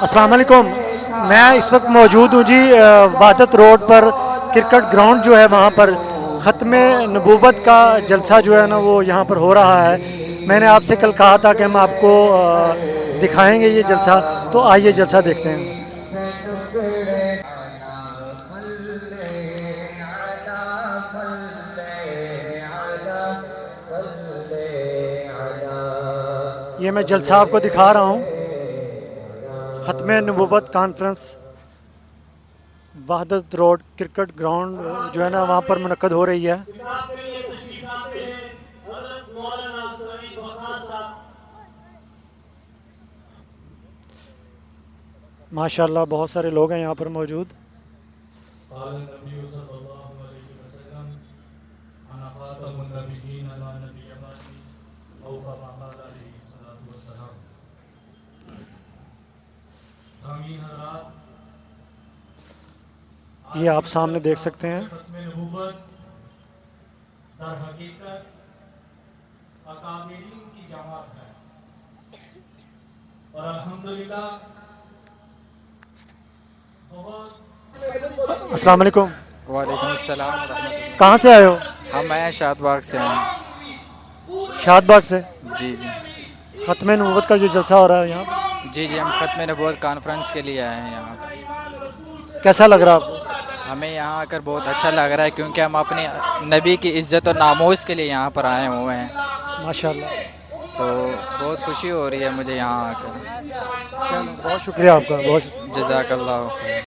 السلام علیکم. میں اس وقت موجود ہوں جی وحدت روڈ پر کرکٹ گراؤنڈ جو ہے وہاں پر ختم نبوت کا جلسہ جو ہے نا وہ یہاں پر ہو رہا ہے. میں نے آپ سے کل کہا تھا کہ ہم آپ کو دکھائیں گے یہ جلسہ، تو آئیے جلسہ دیکھتے ہیں. یہ میں جلسہ آپ کو دکھا رہا ہوں. ختم نبوت کانفرنس وحدت روڈ کرکٹ گراؤنڈ جو ہے نا وہاں پر منعقد ہو رہی ہے. ماشاء اللہ بہت سارے لوگ ہیں یہاں پر موجود. قال النبي صلى الله عليه وسلم انا خاتم النبيين لا نبي بعدي او كما قال عليه الصلاه والسلام. سامعین حضرات، یہ آج آپ کی جو سامنے دیکھ جلسہ سکتے ہیں. ختم نبوت در حقیقت اکابرین کی جماعت ہے، اور الحمدللہ بہت السلام علیکم. وعلیکم السلام ورحمۃ اللہ. کہاں سے آئے ہو؟ ہم آئے ہیں شاد باغ سے ہیں. شاد باغ سے. جی جی ختم نبوت کا جو جلسہ ہو رہا ہے یہاں پر جی جی ہم ختم نبوت کانفرنس کے لیے آئے ہیں یہاں پہ. کیسا لگ رہا آپ کو؟ ہمیں یہاں آ کر بہت اچھا لگ رہا ہے، کیونکہ ہم اپنے نبی کی عزت اور ناموس کے لیے یہاں پر آئے ہوئے ہیں. ماشاء اللہ. تو بہت خوشی ہو رہی ہے مجھے یہاں آ کر. چلو بہت شکریہ آپ کا، بہت شکریہ. جزاک اللہ خیر.